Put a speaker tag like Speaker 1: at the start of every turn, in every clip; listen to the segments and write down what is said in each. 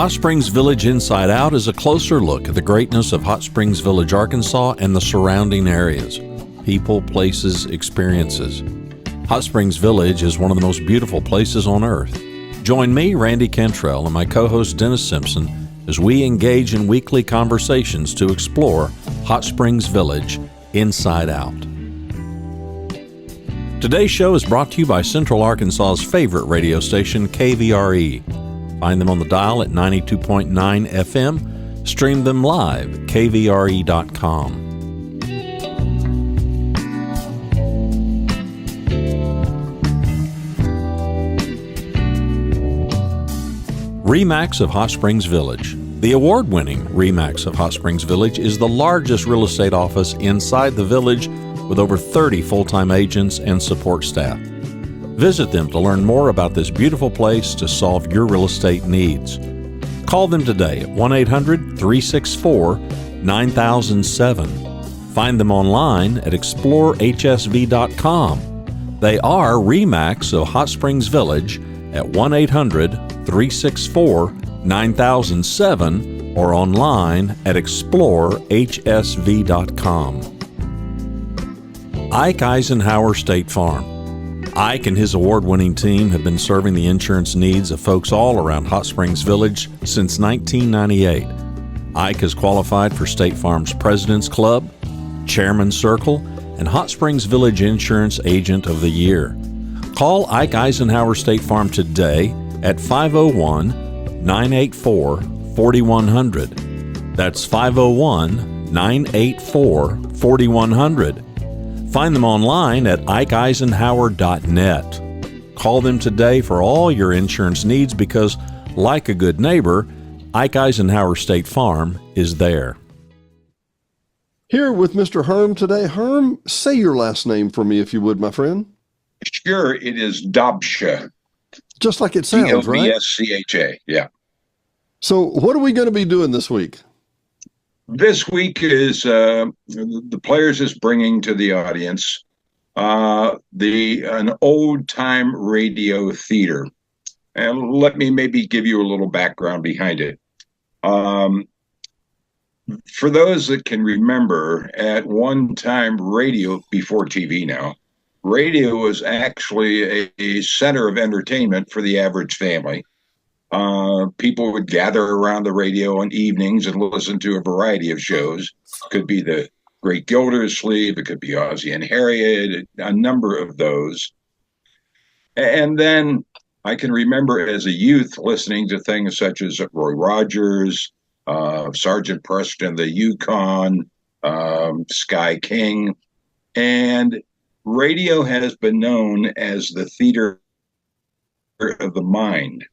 Speaker 1: Hot Springs Village Inside Out is a closer look at the greatness of Hot Springs Village, Arkansas and the surrounding areas. People, places, experiences. Hot Springs Village is one of the most beautiful places on earth. Join me, Randy Cantrell, and my co-host Dennis Simpson as we engage in weekly conversations to explore Hot Springs Village Inside Out. Today's show is brought to you by Central Arkansas's favorite radio station, KVRE. Find them on the dial at 92.9 FM. Stream them live at kvre.com. RE/MAX of Hot Springs Village. The award-winning RE/MAX of Hot Springs Village is the largest real estate office inside the village with over 30 full-time agents and support staff. Visit them to learn more about this beautiful place to solve your real estate needs. Call them today at 1-800-364-9007. Find them online at explorehsv.com. They are RE/MAX of Hot Springs Village at 1-800-364-9007 or online at explorehsv.com. Ike Eisenhower State Farm. Ike and his award-winning team have been serving the insurance needs of folks all around Hot Springs Village since 1998. Ike has qualified for State Farm's President's Club, Chairman's Circle, and Hot Springs Village Insurance Agent of the Year. Call Ike Eisenhower State Farm today at 501-984-4100. That's 501-984-4100. Find them online at ikeeisenhower.net. Call them today for all your insurance needs because, like a good neighbor, Ike Eisenhower State Farm is there.
Speaker 2: Here with Mr. Herm today. Herm, say your last name for me if you would, my friend.
Speaker 3: Sure, it is Dobscha.
Speaker 2: Just like it sounds, right?
Speaker 3: Dobscha, yeah.
Speaker 2: So what are we going to be doing this week?
Speaker 3: This week is the Players is bringing to the audience an old-time radio theater. And let me maybe give you a little background behind it. For those that can remember, at one time, radio, before TV now, radio was actually a center of entertainment for the average family. People would gather around the radio in evenings and listen to a variety of shows. It could be the Great Gildersleeve, it could be Ozzie and Harriet, a number of those. And then I can remember as a youth listening to things such as Roy Rogers, Sergeant Preston, the Yukon, Sky King, and radio has been known as the theater of the mind.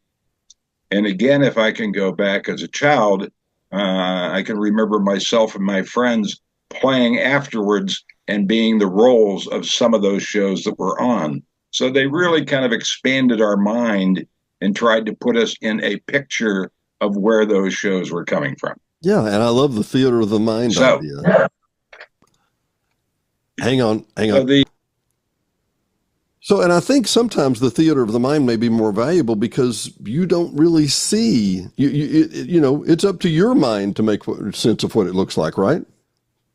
Speaker 3: And again, if I can go back as a child, I can remember myself and my friends playing afterwards and being the roles of some of those shows that were on. So they really kind of expanded our mind and tried to put us in a picture of where those shows were coming from.
Speaker 2: Yeah, and I love the theater of the mind idea. Hang on. So, and I think sometimes the theater of the mind may be more valuable because you don't really see, you know, it's up to your mind to make sense of what it looks like, right?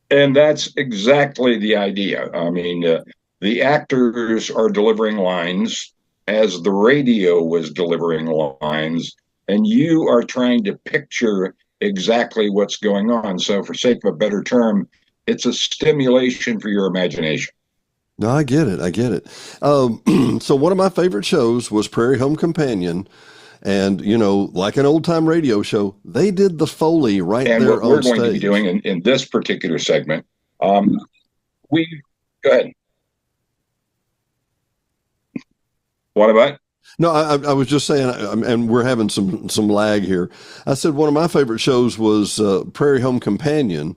Speaker 3: And that's exactly the idea. I mean, the actors are delivering lines as the radio was delivering lines, and you are trying to picture exactly what's going on. So for sake of a better term, it's a stimulation for your imagination.
Speaker 2: No, I get it. So one of my favorite shows was Prairie Home Companion. And, you know, like an old time radio show, they did the Foley right there on stage.
Speaker 3: And what we're going to be doing in this particular segment, go ahead. What about?
Speaker 2: No, I was just saying, and we're having some lag here. I said one of my favorite shows was Prairie Home Companion.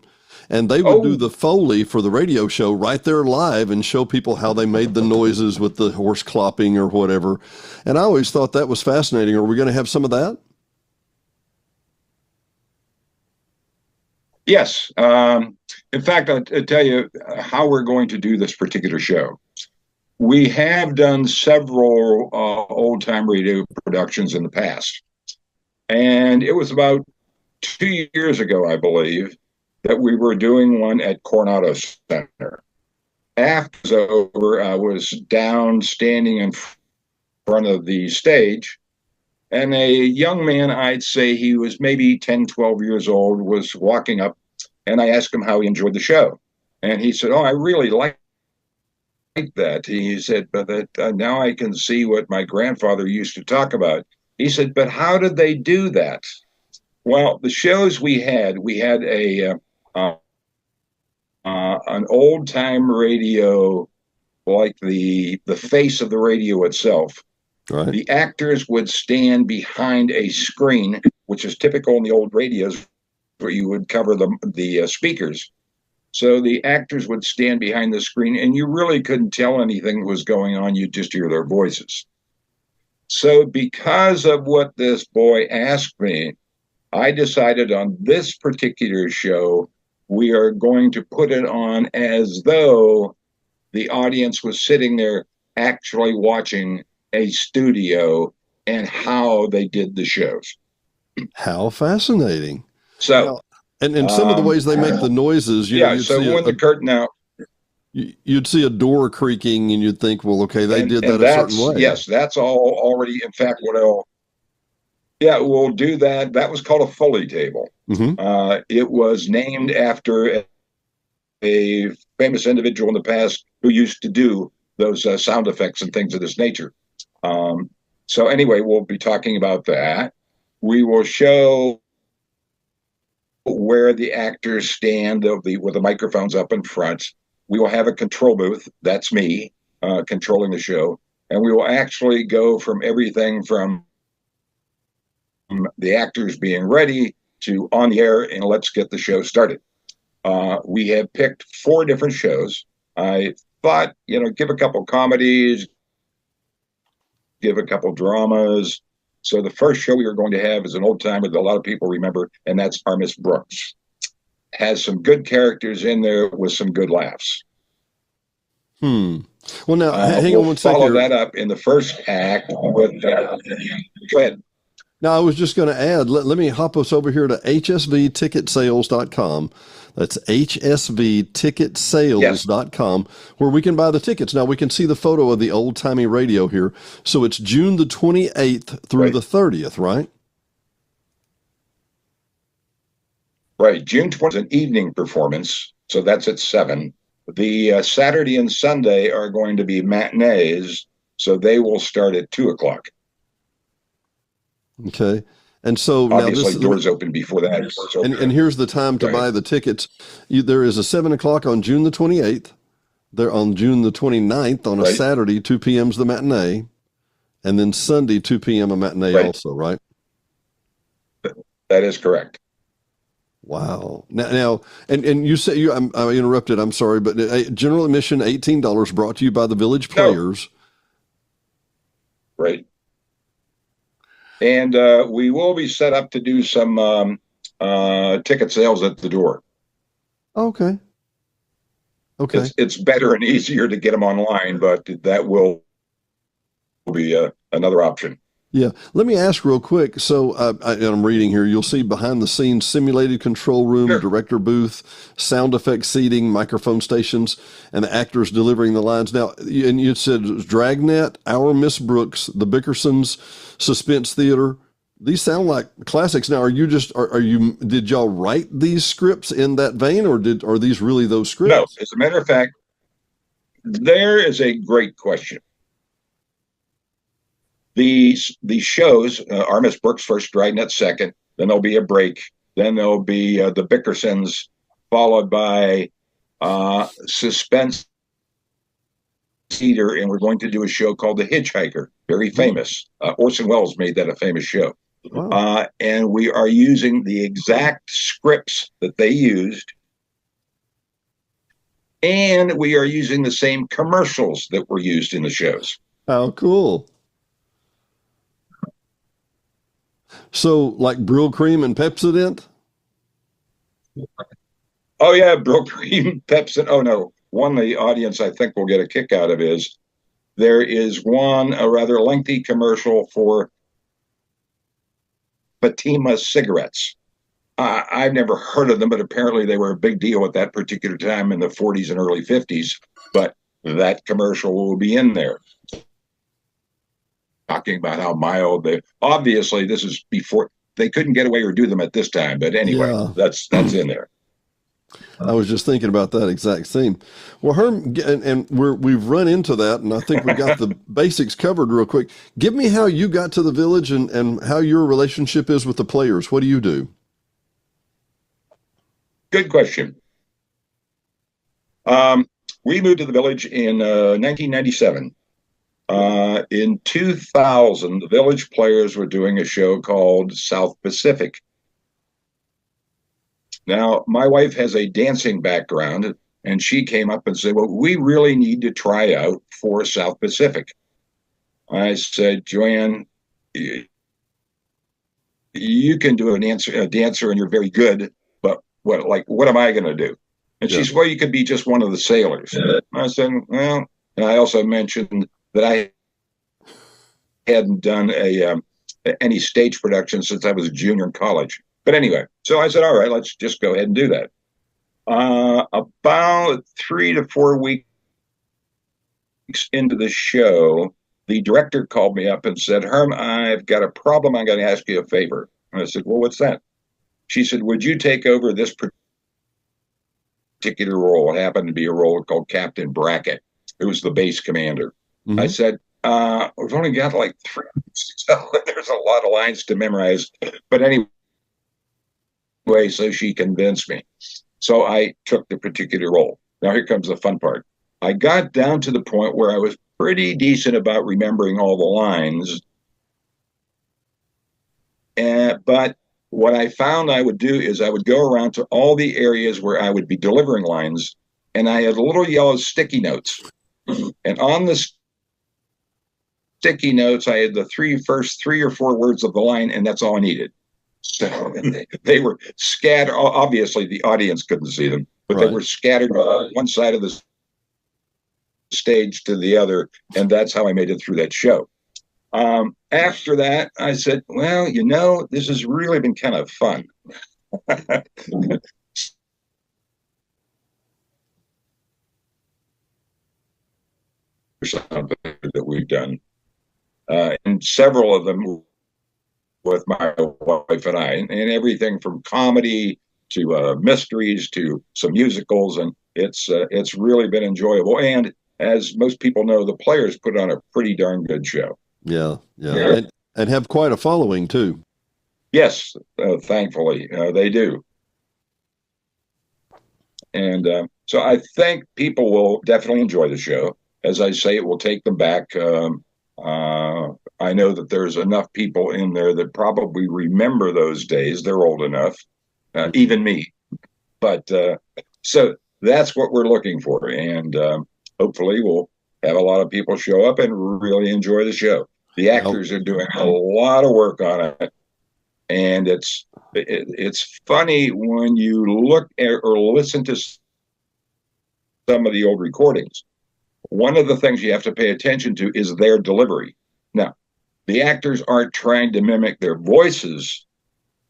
Speaker 2: And they would do the Foley for the radio show right there live and show people how they made the noises with the horse clopping or whatever. And I always thought that was fascinating. Are we going to have some of that?
Speaker 3: Yes. In fact, I'll tell you how we're going to do this particular show. We have done several old-time radio productions in the past. And it was about 2 years ago, I believe, that we were doing one at Coronado Center. After it was over, I was down standing in front of the stage, and a young man, I'd say he was maybe 10, 12 years old, was walking up, and I asked him how he enjoyed the show. And he said, "Oh, I really like that." He said, "But now I can see what my grandfather used to talk about." He said, "But how did they do that?" Well, the shows we had an old time radio, like the face of the radio itself.
Speaker 2: Right.
Speaker 3: The actors would stand behind a screen, which is typical in the old radios, where you would cover the speakers. So the actors would stand behind the screen, and you really couldn't tell anything was going on. You'd just hear their voices. So because of what this boy asked me, I decided on this particular show, we are going to put it on as though the audience was sitting there actually watching a studio and how they did the shows.
Speaker 2: How fascinating.
Speaker 3: So,
Speaker 2: now, and some of the ways they make the noises, you know, you'd
Speaker 3: so
Speaker 2: see
Speaker 3: when the curtain out,
Speaker 2: you'd see a door creaking and you'd think, well, okay, they did that a certain way.
Speaker 3: Yes, that's all already. In fact, we'll do that. That was called a Foley table.
Speaker 2: Mm-hmm.
Speaker 3: It was named after a famous individual in the past who used to do those sound effects and things of this nature. So anyway, we'll be talking about that. We will show where the actors stand with the microphones up in front. We will have a control booth. That's me controlling the show. And we will actually go from everything from the actors being ready to on the air, and let's get the show started. We have picked 4 different shows. I thought, give a couple comedies, give a couple dramas. So the first show we are going to have is an old timer that a lot of people remember, and that's Our Miss Brooks. Has some good characters in there with some good laughs.
Speaker 2: Well, now hang on one second.
Speaker 3: Follow that up in the first act with. Go ahead.
Speaker 2: Now, I was just going to add, let me hop us over here to hsvticketsales.com. That's hsvticketsales.com, where we can buy the tickets. Now, we can see the photo of the old-timey radio here. So it's June the 28th through the 30th, right?
Speaker 3: Right. June 20th is an evening performance, so that's at 7. The Saturday and Sunday are going to be matinees, so they will start at 2 o'clock.
Speaker 2: Okay. And so
Speaker 3: obviously
Speaker 2: now
Speaker 3: doors open before that.
Speaker 2: And here's the time to buy the tickets. There is a 7 o'clock on June the 28th. They're on June the 29th on a Saturday, 2 p.m. is the matinee. And then Sunday, 2 p.m. a matinee also, right?
Speaker 3: That is correct.
Speaker 2: Wow. Now, and you say I interrupted. I'm sorry, but general admission $18 brought to you by the Village Players.
Speaker 3: No. Right. And we will be set up to do some ticket sales at the door.
Speaker 2: Okay. Okay.
Speaker 3: It's better and easier to get them online, but that will be another option.
Speaker 2: Yeah. Let me ask real quick. So I'm reading here. You'll see behind the scenes simulated control room, director booth, sound effect seating, microphone stations, and the actors delivering the lines. Now, and you said it was Dragnet, Our Miss Brooks, The Bickersons, Suspense Theater. These sound like classics. Now, did y'all write these scripts in that vein, or are these really those scripts?
Speaker 3: No. As a matter of fact, there is a great question. These shows, Our Miss Brooks first, Dragnet second, then there'll be a break, then there'll be the Bickersons, followed by Suspense Theater, and we're going to do a show called The Hitchhiker, very famous. Orson Welles made that a famous show. Wow. And we are using the exact scripts that they used, and we are using the same commercials that were used in the shows.
Speaker 2: How cool. So, like Brill Cream and Pepsodent?
Speaker 3: Oh, yeah, Brill Cream, Pepsodent. Oh, no. One the audience I think will get a kick out of is there is a rather lengthy commercial for Fatima cigarettes. I've never heard of them, but apparently they were a big deal at that particular time in the 40s and early 50s. But that commercial will be in there, talking about how mild they. Obviously, this is before they couldn't get away or do them at this time. But anyway,
Speaker 2: Yeah.
Speaker 3: that's in there.
Speaker 2: I was just thinking about that exact theme. Well, Herm, and we've run into that, and I think we got the basics covered real quick. Give me how you got to the Village and how your relationship is with the players. What do you do?
Speaker 3: Good question. We moved to the Village in 1997. In 2000, the Village players were doing a show called South Pacific. Now, my wife has a dancing background, and she came up and said, well, we really need to try out for South Pacific. I said, Joanne, you can do a dancer, and you're very good, but what am I going to do? And she said, well, you could be just one of the sailors. I said, well, and I also mentioned that I hadn't done any stage production since I was a junior in college. But anyway, so I said, all right, let's just go ahead and do that. About 3 to 4 weeks into the show, the director called me up and said, Herm, I've got a problem. I'm going to ask you a favor. And I said, well, what's that? She said, would you take over this particular role? It happened to be a role called Captain Brackett, who was the base commander. Mm-hmm. I said, we've only got like 3 weeks, so there's a lot of lines to memorize. But anyway, so she convinced me. So I took the particular role. Now here comes the fun part. I got down to the point where I was pretty decent about remembering all the lines. But what I found I would do is I would go around to all the areas where I would be delivering lines, and I had little yellow sticky notes. And on the sticky notes, I had the first 3 or 4 words of the line, and that's all I needed. So they were scattered. Obviously, the audience couldn't see them, but They were scattered on one side of the stage to the other, and that's how I made it through that show. After that, I said, well, this has really been kind of fun. Something that we've done, and several of them with my wife and I, and everything from comedy to mysteries to some musicals, and it's really been enjoyable. And as most people know, the players put on a pretty darn good show. Yeah.
Speaker 2: And have quite a following too.
Speaker 3: Yes, thankfully they do. And so I think people will definitely enjoy the show. As I say, it will take them back. I know that there's enough people in there that probably remember those days. They're old enough, even me. But so that's what we're looking for. And hopefully we'll have a lot of people show up and really enjoy the show. The actors are doing a lot of work on it. And it's funny when you look at or listen to some of the old recordings. One of the things you have to pay attention to is their delivery. Now, the actors aren't trying to mimic their voices,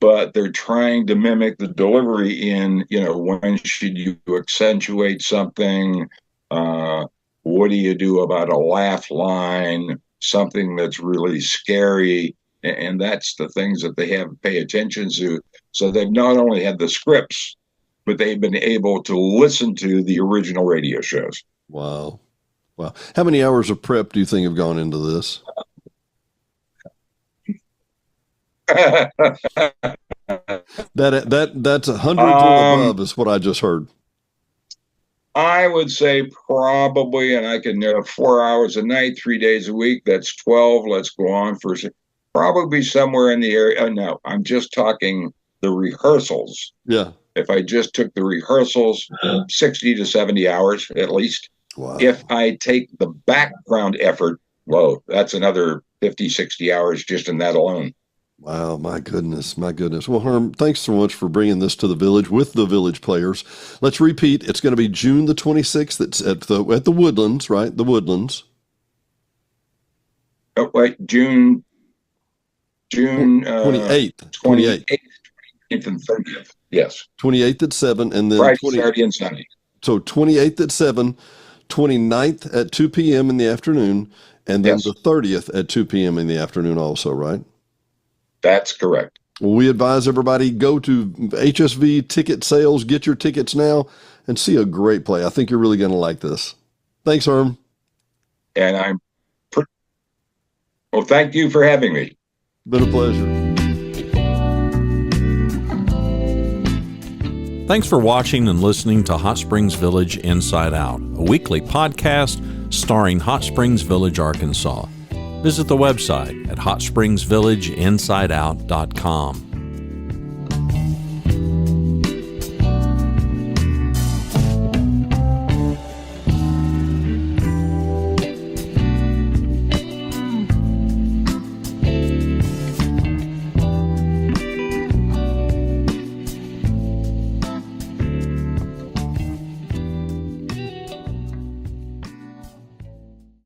Speaker 3: but they're trying to mimic the delivery in, when should you accentuate something? What do you do about a laugh line? Something that's really scary. And that's the things that they have to pay attention to. So they've not only had the scripts, but they've been able to listen to the original radio shows.
Speaker 2: Wow. How many hours of prep do you think have gone into this? That's 100 or above is what I just heard.
Speaker 3: I would say probably, and I can 4 hours a night, 3 days a week. That's 12. Let's go on for probably somewhere in the area. No, I'm just talking the rehearsals.
Speaker 2: Yeah.
Speaker 3: If I just took the rehearsals, 60 to 70 hours at least.
Speaker 2: Wow.
Speaker 3: If I take the background effort, whoa, that's another 50, 60 hours just in that alone.
Speaker 2: Wow, my goodness. Well, Herm, thanks so much for bringing this to the Village with the Village players. Let's repeat. It's going to be June the 26th. It's at the Woodlands, right? The Woodlands.
Speaker 3: Oh, wait, June June
Speaker 2: 28th.
Speaker 3: 28th and 30th. Yes.
Speaker 2: 28th at 7, and then
Speaker 3: Friday, Saturday, and Sunday.
Speaker 2: So 28th at 7, 29th at 2 p.m. in the afternoon, and then the 30th at 2 p.m. in the afternoon also, right?
Speaker 3: That's correct.
Speaker 2: Well, we advise everybody, go to HSV Ticket Sales, get your tickets now, and see a great play. I think you're really going to like this. Thanks, Herm.
Speaker 3: And well, thank you for having me.
Speaker 2: Been a pleasure.
Speaker 1: Thanks for watching and listening to Hot Springs Village Inside Out, a weekly podcast starring Hot Springs Village, Arkansas. Visit the website at hotspringsvillageinsideout.com.